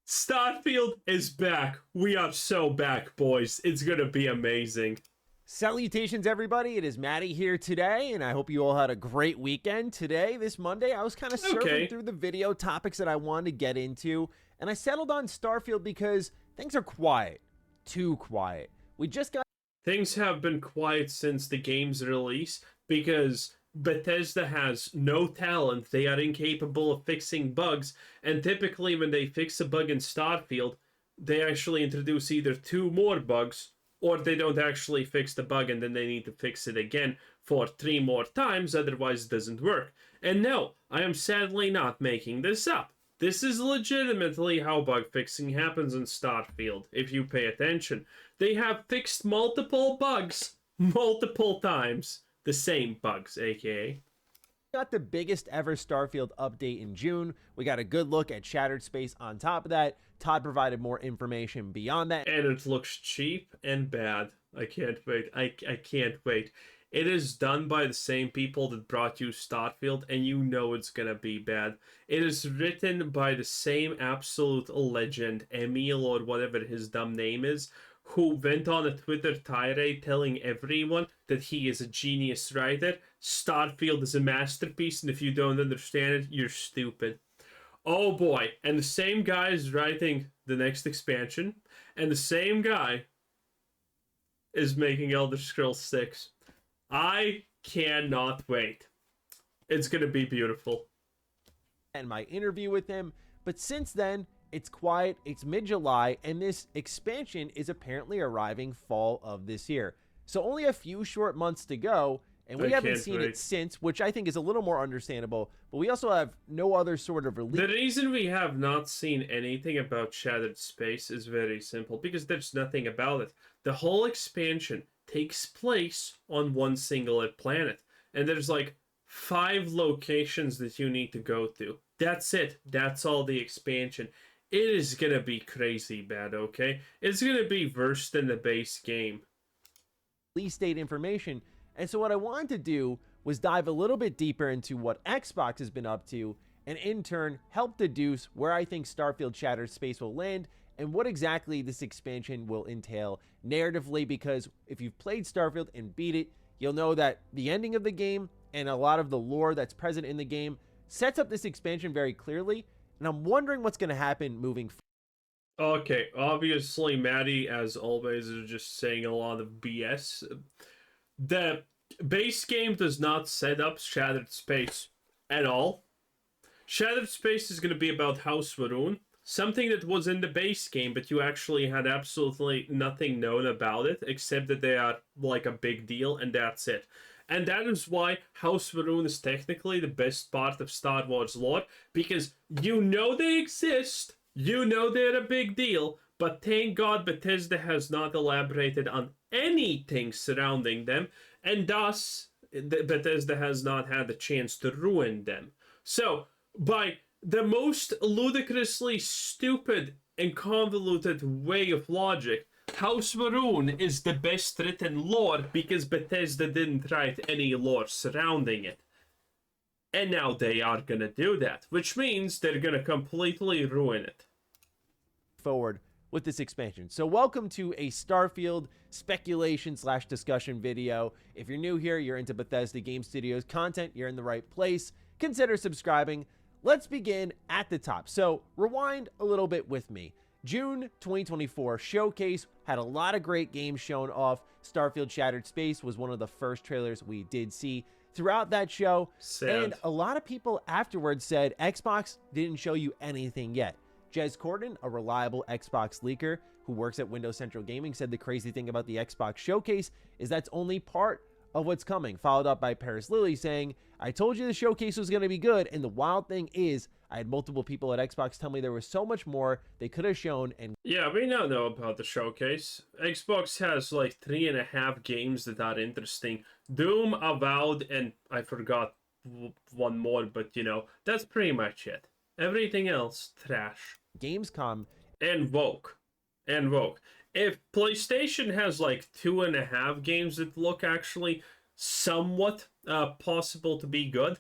Starfield is back. We are so back, boys. It's gonna be amazing. Salutations, everybody. It is Maddie here today, and I hope you all had a great weekend. Today, this Monday, I was kind of surfing through the video topics that I wanted to get into, and I settled on Starfield because things are quiet. Too quiet. We just got... Things have been quiet since the game's release because Bethesda has no talent. They are incapable of fixing bugs, and typically when they fix a bug in Starfield, they actually introduce either two more bugs, or they don't actually fix the bug and then they need to fix it again for 3 more times, otherwise it doesn't work. And no, I am sadly not making this up. This is legitimately how bug fixing happens in Starfield, if you pay attention. They have fixed multiple bugs, multiple times. The same bugs, aka. Got the biggest ever Starfield update in June. We got a good look at Shattered Space on top of that. Todd provided more information beyond that. And it looks cheap and bad. I can't wait. I can't wait. It is done by the same people that brought you Starfield, and you know it's gonna be bad. It is written by the same absolute legend, Emil or whatever his dumb name is, who went on a Twitter tirade telling everyone that he is a genius writer. Starfield is a masterpiece, and if you don't understand it, you're stupid. Oh boy, and the same guy is writing the next expansion, and the same guy is making Elder Scrolls 6. I cannot wait. It's gonna be beautiful. And my interview with him, but since then, it's quiet, it's mid-July, and this expansion is apparently arriving fall of this year. So only a few short months to go, and we haven't seen it since, which I think is a little more understandable, but we also have no other sort of release. The reason we have not seen anything about Shattered Space is very simple, because there's nothing about it. The whole expansion takes place on one singular planet, and there's like 5 locations that you need to go to. That's it. That's all the expansion. It is gonna be crazy bad, okay? It's gonna be worse than the base game. Release date information. And so what I wanted to do was dive a little bit deeper into what Xbox has been up to, and in turn help deduce where I think Starfield Shattered Space will land and what exactly this expansion will entail narratively, because if you've played Starfield and beat it, you'll know that the ending of the game and a lot of the lore that's present in the game sets up this expansion very clearly, and I'm wondering what's going to happen moving forward. Okay, obviously Maddie, as always, is just saying a lot of BS. The base game does not set up Shattered Space at all. Shattered Space is going to be about House Varun, something that was in the base game, but you actually had absolutely nothing known about it, except that they are like a big deal, and that's it. And that is why House Varun is technically the best part of Star Wars lore, because you know they exist, you know they're a big deal, but thank God Bethesda has not elaborated on anything surrounding them, and thus Bethesda has not had the chance to ruin them. So, by the most ludicrously stupid and convoluted way of logic, House Varun is the best written lore because Bethesda didn't write any lore surrounding it. And now they are gonna do that, which means they're gonna completely ruin it. Forward with this expansion. So welcome to a Starfield speculation / discussion video. If you're new here, you're into Bethesda Game Studios content, you're in the right place. Consider subscribing. Let's begin at the top. So rewind a little bit with me. June 2024 showcase had a lot of great games shown off. Starfield Shattered Space was one of the first trailers we did see throughout that show. Sad. And a lot of people afterwards said Xbox didn't show you anything yet. Jez Corden, a reliable Xbox leaker who works at Windows Central Gaming, said the crazy thing about the Xbox showcase is that's only part of what's coming, followed up by Paris Lilly saying, I told you the showcase was going to be good, and the wild thing is I had multiple people at Xbox tell me there was so much more they could have shown. And yeah, we now know about the showcase. Xbox has like 3.5 games that are interesting. Doom, Avowed, and I forgot one more, but you know, that's pretty much it. Everything else, trash. Gamescom. And Woke. And Woke. If PlayStation has like 2.5 games that look actually somewhat possible to be good,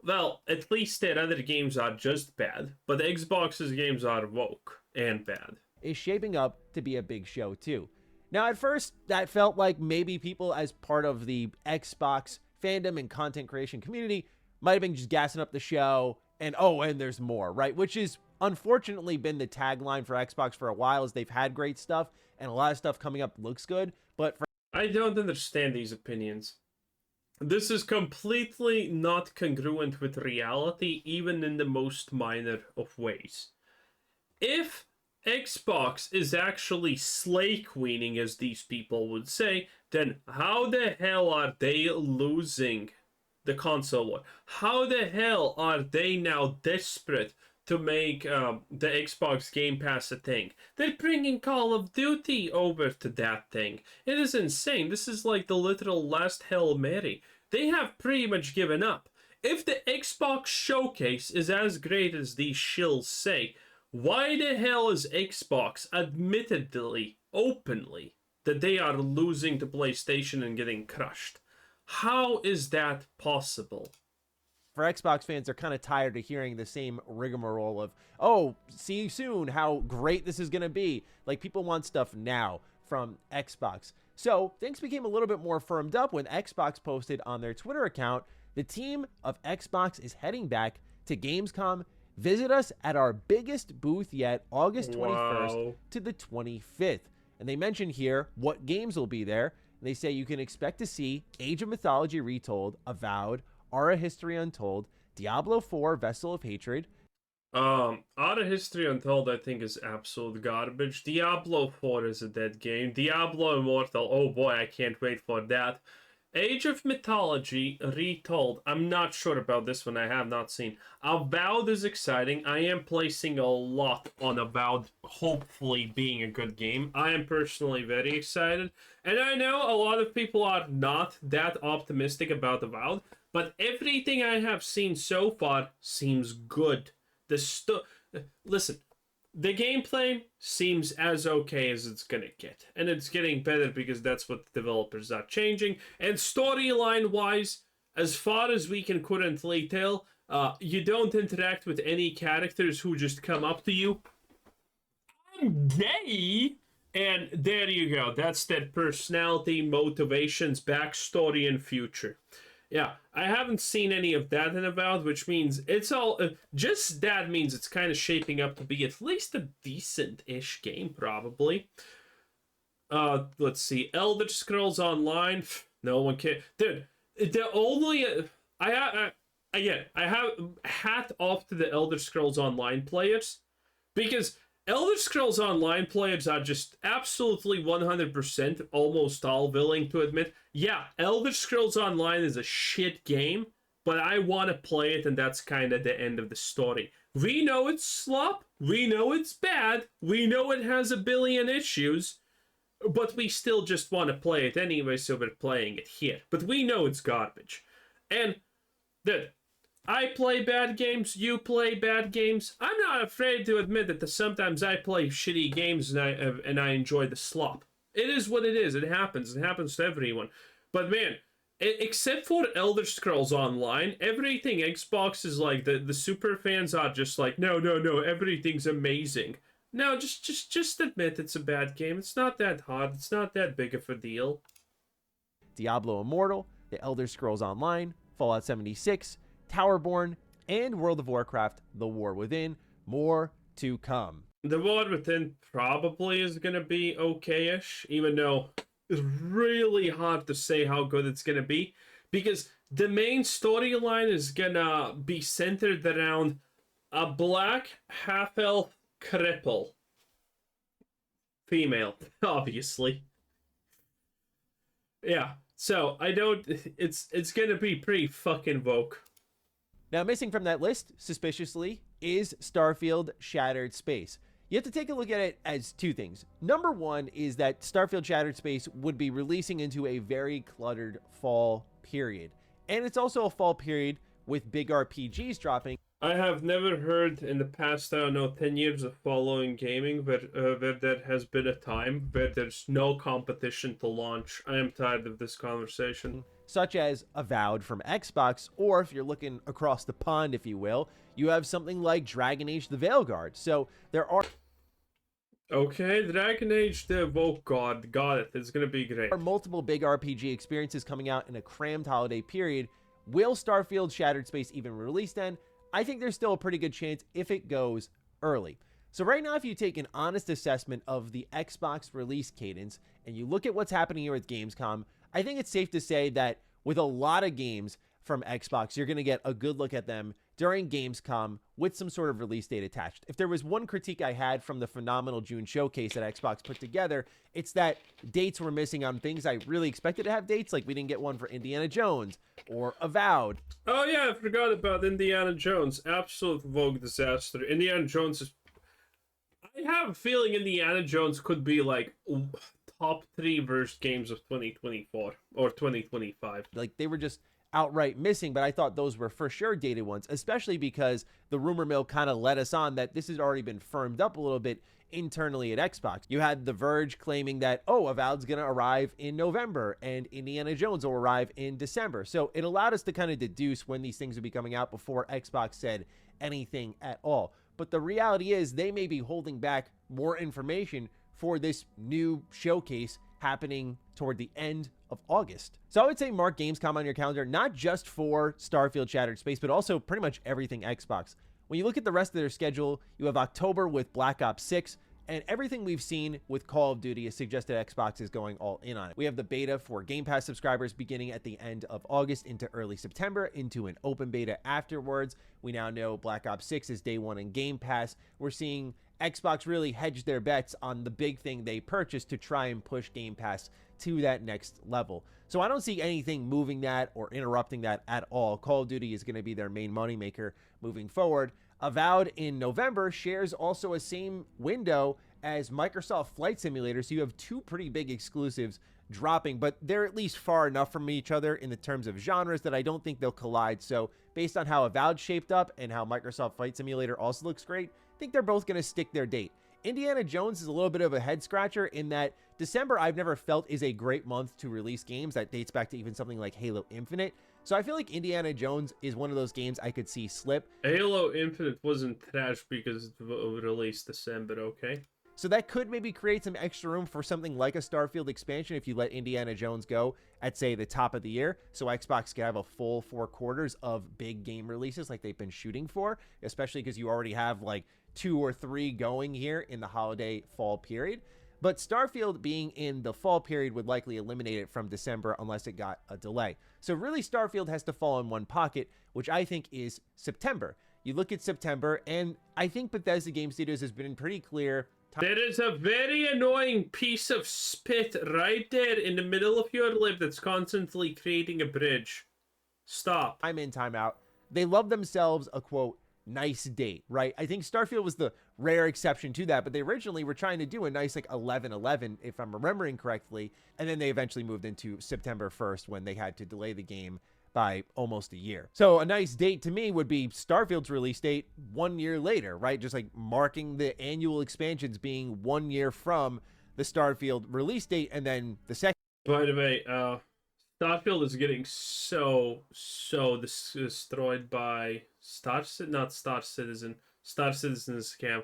well, at least their other games are just bad, but Xbox's games are woke. and bad. Is shaping up to be a big show too. Now, at first, that felt like maybe people as part of the Xbox fandom and content creation community might have been just gassing up the show and, oh, and there's more, right? Which is unfortunately been the tagline for Xbox for a while, as they've had great stuff and a lot of stuff coming up looks good. But for I don't understand these opinions. This is completely not congruent with reality, even in the most minor of ways. If Xbox is actually slay queening, as these people would say, then how the hell are they losing the console war? How the hell are they now desperate to make the Xbox Game Pass a thing? They're bringing Call of Duty over to that thing. It is insane. This is like the literal last Hail Mary. They have pretty much given up. If the Xbox showcase is as great as these shills say, why the hell is Xbox admittedly, openly, that they are losing to PlayStation and getting crushed? How is that possible? For Xbox fans, they're kind of tired of hearing the same rigmarole of, oh, see you soon, how great this is going to be. Like, people want stuff now from Xbox. So things became a little bit more firmed up when Xbox posted on their Twitter account, the team of Xbox is heading back to Gamescom. Visit us at our biggest booth yet, August 21st to the 25th. And they mention here what games will be there. They say you can expect to see Age of Mythology Retold, Avowed, Aura History Untold, Diablo 4, Vessel of Hatred. Aura History Untold I think is absolute garbage. Diablo 4 is a dead game. Diablo Immortal, oh boy, I can't wait for that. Age of Mythology Retold, I'm not sure about this one, I have not seen. Avowed is exciting. I am placing a lot on Avowed hopefully being a good game. I am personally very excited. And I know a lot of people are not that optimistic about Avowed, but everything I have seen so far seems good. Listen, the gameplay seems as okay as it's gonna get. And it's getting better because that's what the developers are changing. And storyline-wise, as far as we can currently tell, you don't interact with any characters who just come up to you. I'm gay! And there you go. That's their personality, motivations, backstory, and future. Yeah, I haven't seen any of that in Avowed, which means it's all... just that means it's kind of shaping up to be at least a decent-ish game, probably. Let's see. Elder Scrolls Online. No one cares. Dude, the only... I have hat off to the Elder Scrolls Online players, because Elder Scrolls Online players are just absolutely 100% almost all willing to admit, yeah, Elder Scrolls Online is a shit game, but I want to play it, and that's kind of the end of the story. We know it's slop, we know it's bad, we know it has a billion issues, but we still just want to play it anyway, so we're playing it here. But we know it's garbage. And, dude, I play bad games, you play bad games. I'm not afraid to admit that sometimes I play shitty games and I enjoy the slop. It is what it is. It happens. It happens to everyone. But man, except for Elder Scrolls Online, everything Xbox is like, the super fans are just like, no, everything's amazing. No, just admit it's a bad game. It's not that hard. It's not that big of a deal. Diablo Immortal, The Elder Scrolls Online, Fallout 76, Towerborn, and World of Warcraft, The War Within. More to come. The War Within probably is going to be okay-ish, even though it's really hard to say how good it's going to be, because the main storyline is going to be centered around a black half-elf cripple. Female, obviously. Yeah, so I don't... It's going to be pretty fucking woke. Now, missing from that list, suspiciously, is Starfield Shattered Space. You have to take a look at it as two things. Number one is that Starfield Shattered Space would be releasing into a very cluttered fall period. And it's also a fall period with big RPGs dropping. I have never heard in the past, 10 years of following gaming where there has been a time where there's no competition to launch. I am tired of this conversation. Such as Avowed from Xbox, or if you're looking across the pond, if you will, you have something like Dragon Age the Veilguard. So there are... Okay, Dragon Age the Evoke God. Got it. It's gonna be great. There are multiple big RPG experiences coming out in a crammed holiday period. Will Starfield Shattered Space even release then? I think there's still a pretty good chance if it goes early. So right now, if you take an honest assessment of the Xbox release cadence and you look at what's happening here with Gamescom, I think it's safe to say that with a lot of games from Xbox, you're going to get a good look at them during Gamescom with some sort of release date attached. If there was one critique I had from the phenomenal June showcase that Xbox put together, it's that dates were missing on things I really expected to have dates. Like we didn't get one for Indiana Jones or Avowed. Oh yeah, I forgot about Indiana Jones. Absolute Vogue disaster. Indiana Jones is... I have a feeling Indiana Jones could be like top 3 worst games of 2024 or 2025. Like they were just outright missing, but I thought those were for sure dated ones, especially because the rumor mill kind of let us on that this has already been firmed up a little bit internally at Xbox. You had The Verge claiming that, oh, Avowed's going to arrive in November and Indiana Jones will arrive in December. So it allowed us to kind of deduce when these things would be coming out before Xbox said anything at all. But the reality is they may be holding back more information for this new showcase happening toward the end of August. So I would say mark Gamescom on your calendar, not just for Starfield Shattered Space, but also pretty much everything Xbox. When you look at the rest of their schedule, you have October with Black Ops 6, and everything we've seen with Call of Duty has suggested Xbox is going all in on it. We have the beta for Game Pass subscribers beginning at the end of August into early September, into an open beta afterwards. We now know Black Ops 6 is day one in Game Pass. We're seeing Xbox really hedge their bets on the big thing they purchased to try and push Game Pass to that next level. So I don't see anything moving that or interrupting that at all. Call of Duty is going to be their main moneymaker moving forward. Avowed in November shares also a same window as Microsoft Flight Simulator, so you have two pretty big exclusives dropping, but they're at least far enough from each other in the terms of genres that I don't think they'll collide. So based on how Avowed shaped up and how Microsoft Flight Simulator also looks great, I think they're both going to stick their date. Indiana Jones is a little bit of a head scratcher in that December I've never felt is a great month to release games. That dates back to even something like Halo Infinite. So I feel like Indiana Jones is one of those games I could see slip. Halo Infinite wasn't trash because it was released December, okay? So that could maybe create some extra room for something like a Starfield expansion if you let Indiana Jones go at, say, the top of the year. So Xbox can have a full 4 quarters of big game releases like they've been shooting for, especially because you already have like 2 or 3 going here in the holiday fall period. But Starfield being in the fall period would likely eliminate it from December unless it got a delay. So really Starfield has to fall in one pocket, which I think is September. You look at September, and I think Bethesda Game Studios has been pretty clear. There is a very annoying piece of spit right there in the middle of your lip that's constantly creating a bridge. Stop. Time in, time out. They love themselves a, quote, nice date, right? I think Starfield was the rare exception to that, but they originally were trying to do a nice like 11/11, if I'm remembering correctly, and then they eventually moved into September 1st when they had to delay the game by almost a year. So a nice date to me would be Starfield's release date 1 year later, right? Just like marking the annual expansions being 1 year from the Starfield release date, and then the second. By the way, Starfield is getting so destroyed by Star Citizen scam.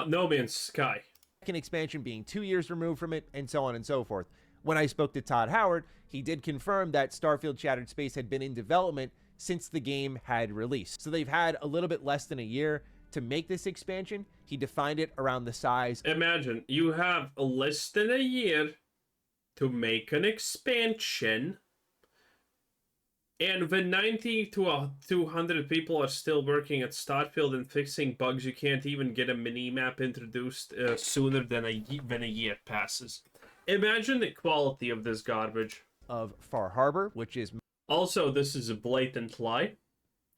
No Man's Sky. Second expansion being 2 years removed from it, and so on and so forth. When I spoke to Todd Howard, he did confirm that Starfield Shattered Space had been in development since the game had released. So they've had a little bit less than a year to make this expansion. He defined it around the size. Imagine you have less than a year to make an expansion, and when 90 to 200 people are still working at Starfield and fixing bugs, you can't even get a mini-map introduced sooner than when a year passes. Imagine the quality of this garbage. Of Far Harbor, which is... Also, this is a blatant lie.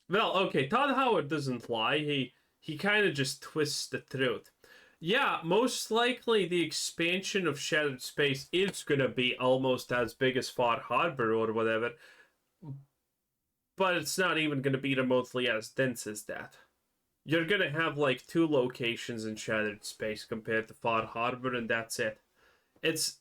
Well, okay, Todd Howard doesn't lie. He kind of just twists the truth. Yeah, most likely the expansion of Shattered Space is gonna be almost as big as Far Harbor or whatever, but it's not even gonna be remotely as dense as that. You're gonna have like 2 locations in Shattered Space compared to Far Harbor, and that's it. It's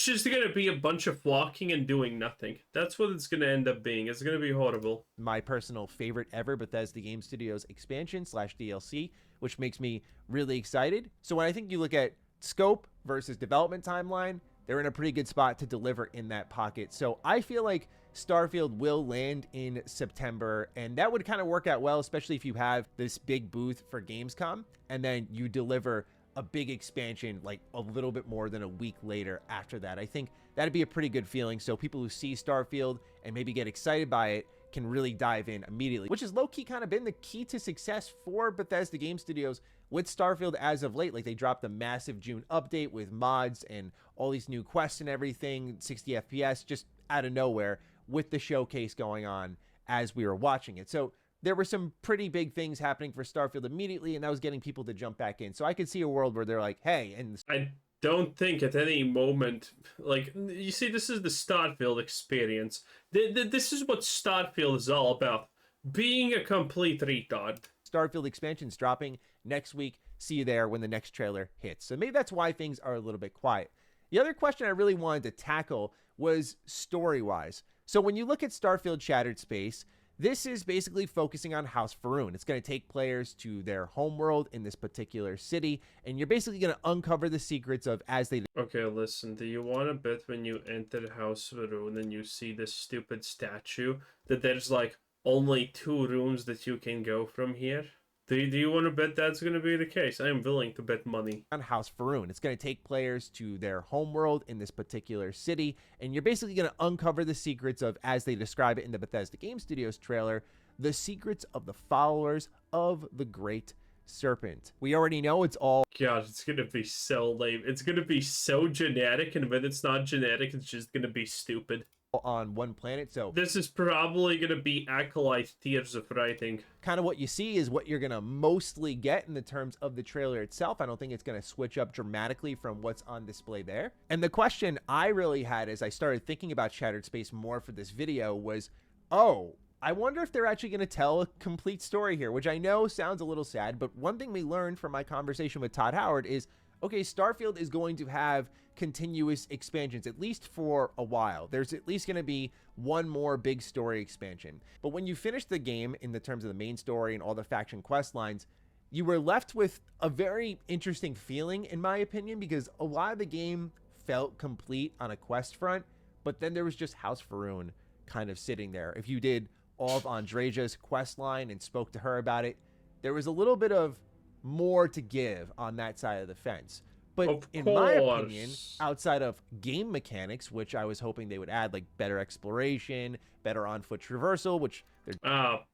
just gonna be a bunch of walking and doing nothing. That's what it's gonna end up being. It's gonna be horrible. My personal favorite ever Bethesda Game Studios expansion / DLC, which makes me really excited. So when I think you look at scope versus development timeline, they're in a pretty good spot to deliver in that pocket. So I feel like Starfield will land in September, and that would kind of work out well, especially if you have this big booth for Gamescom, and then you deliver a big expansion like a little bit more than a week later after that. I think that'd be a pretty good feeling. So people who see Starfield and maybe get excited by it can really dive in immediately, which is low-key kind of been the key to success for Bethesda Game Studios with Starfield as of late. Like, they dropped a massive June update with mods and all these new quests and everything, 60 FPS, just out of nowhere, with the showcase going on as we were watching it. So there were some pretty big things happening for Starfield immediately, and that was getting people to jump back in. So I could see a world where they're like, hey, and I don't think at any moment, like, you see, this is the Starfield experience. This is what Starfield is all about. Being a complete retard. Starfield expansion's dropping next week. See you there when the next trailer hits. So maybe that's why things are a little bit quiet. The other question I really wanted to tackle was story-wise. So when you look at Starfield Shattered Space, this is basically focusing on House Faroon. It's going to take players to their homeworld in this particular city, and you're basically going to uncover the secrets of as they... Okay, listen, do you want to bet when you enter House Faroon and you see this stupid statue that there's like only 2 rooms that you can go from here? Do you want to bet that's going to be the case? I am willing to bet money. On House Faroon. It's going to take players to their homeworld in this particular city, and you're basically going to uncover the secrets of, as they describe it in the Bethesda Game Studios trailer, the secrets of the followers of the Great Serpent. We already know it's all... God, it's going to be so lame. It's going to be so genetic, and when it's not genetic, it's just going to be stupid. On one planet. So this is probably going to be Acolyte Tears of Writing. Kind of what you see is what you're going to mostly get in the terms of the trailer itself. I don't think it's going to switch up dramatically from what's on display there. And the question I really had as I started thinking about Shattered Space more for this video was, oh, I wonder if they're actually going to tell a complete story here, which I know sounds a little sad, but one thing we learned from my conversation with Todd Howard is, okay, Starfield is going to have continuous expansions, at least for a while. There's at least going to be one more big story expansion. But when you finish the game in the terms of the main story and all the faction quest lines, you were left with a very interesting feeling, in my opinion, because a lot of the game felt complete on a quest front, but then there was just House Faroon kind of sitting there. If you did all of Andreja's quest line and spoke to her about it, there was a little bit of more to give on that side of the fence. But in my opinion, outside of game mechanics, which I was hoping they would add, like better exploration, better on-foot traversal, which how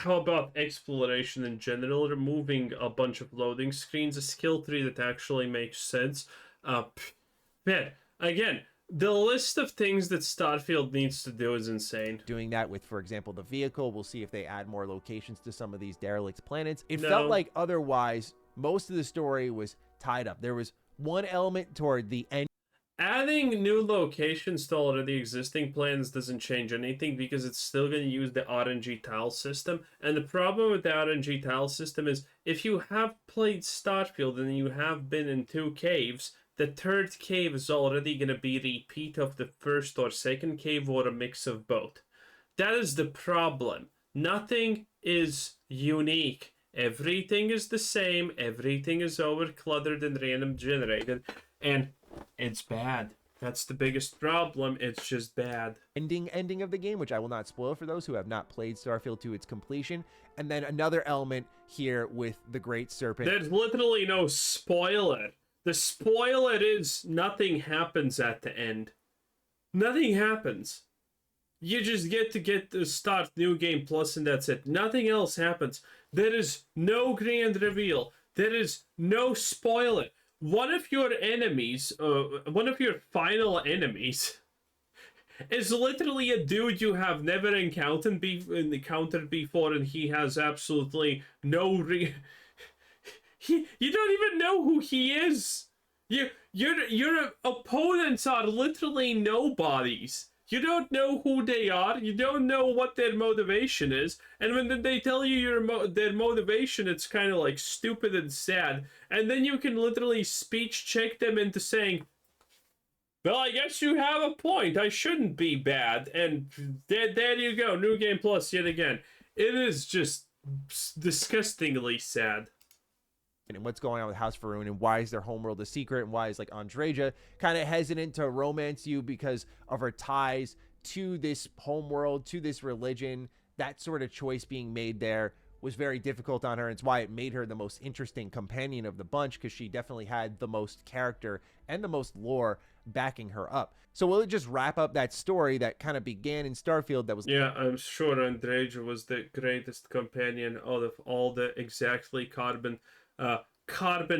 about exploration in general? Removing a bunch of loading screens, a skill tree that actually makes sense. Man, again, the list of things that Starfield needs to do is insane. Doing that with, for example, the vehicle. We'll see if they add more locations to some of these derelict planets. It felt like otherwise, most of the story was tied up. There was one element toward the end. Adding new locations to already existing plans doesn't change anything because it's still going to use the RNG tile system. And the problem with the RNG tile system is if you have played Starfield and you have been in 2 caves, the 3rd cave is already going to be a repeat of the 1st or 2nd cave or a mix of both. That is the problem. Nothing is unique. Everything is the same. Everything is over-cluttered and random generated. And it's bad. That's the biggest problem. It's just bad. Ending of the game, which I will not spoil for those who have not played Starfield to its completion. And then another element here with the Great Serpent. There's literally no spoiler. The spoiler is nothing happens at the end. Nothing happens. You just get to start New Game Plus and that's it. Nothing else happens. There is no grand reveal. There is no spoiler. One of your enemies, one of your final enemies, is literally a dude you have never encountered before, and he has absolutely no you don't even know who he is. Your opponents are literally nobodies. You don't know who they are. You don't know what their motivation is. And when they tell you their motivation, it's kind of like stupid and sad. And then you can literally speech check them into saying, well, I guess you have a point. I shouldn't be bad. And there you go. New Game Plus yet again. It is just disgustingly sad. and what's going on with House Faroon, and why is their homeworld a secret, and why is like Andreja kind of hesitant to romance you because of her ties to this homeworld, to this religion. That sort of choice being made there was very difficult on her. It's why it made her the most interesting companion of the bunch, because she definitely had the most character and the most lore backing her up. So will it just wrap up that story that kind of began in Starfield that was... Yeah, I'm sure Andreja was the greatest companion out of all the exactly carbon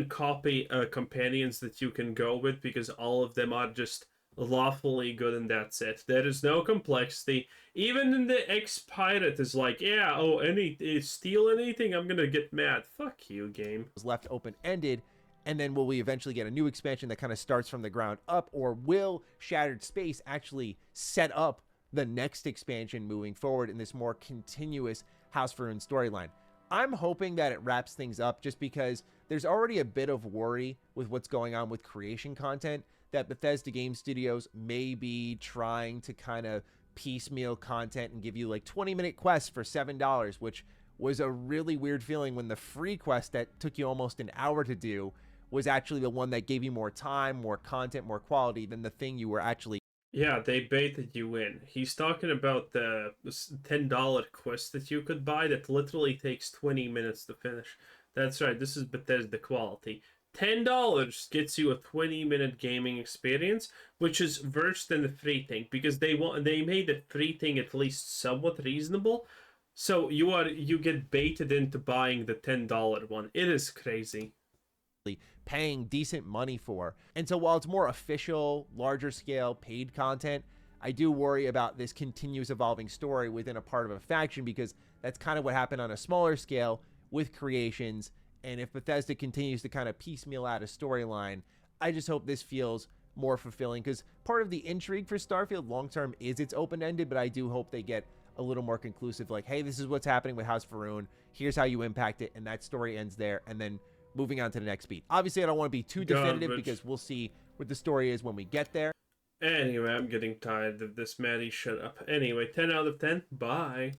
copy companions that you can go with, because all of them are just lawfully good, and that's it. There is no complexity. Even in the ex-pirate is like, yeah, oh, steal anything, I'm gonna get mad. Fuck you, game. Was left open-ended. And then will we eventually get a new expansion that kind of starts from the ground up, or will Shattered Space actually set up the next expansion moving forward in this more continuous House Faroon storyline? I'm hoping that it wraps things up, just because there's already a bit of worry with what's going on with creation content, that Bethesda Game Studios may be trying to kind of piecemeal content and give you like 20-minute quests for $7, which was a really weird feeling when the free quest that took you almost an hour to do was actually the one that gave you more time, more content, more quality than the thing you were actually... Yeah, they baited you in. He's talking about the $10 quest that you could buy that literally takes 20 minutes to finish. That's right, this is Bethesda quality. $10 gets you a 20-minute gaming experience, which is worse than the free thing, because they made the free thing at least somewhat reasonable. So you get baited into buying the $10 one. It is crazy. Paying decent money for. And so while it's more official, larger scale, paid content, I do worry about this continuous evolving story within a part of a faction, because that's kind of what happened on a smaller scale with creations. And if Bethesda continues to kind of piecemeal out a storyline, I just hope this feels more fulfilling, because part of the intrigue for Starfield long-term is it's open-ended, but I do hope they get a little more conclusive, like, hey, this is what's happening with House Faroon, here's how you impact it, and that story ends there, and then moving on to the next beat. Obviously, I don't want to be too definitive, because we'll see what the story is when we get there. Anyway, I'm getting tired of this, Maddie. Shut up. Anyway, 10 out of 10. Bye.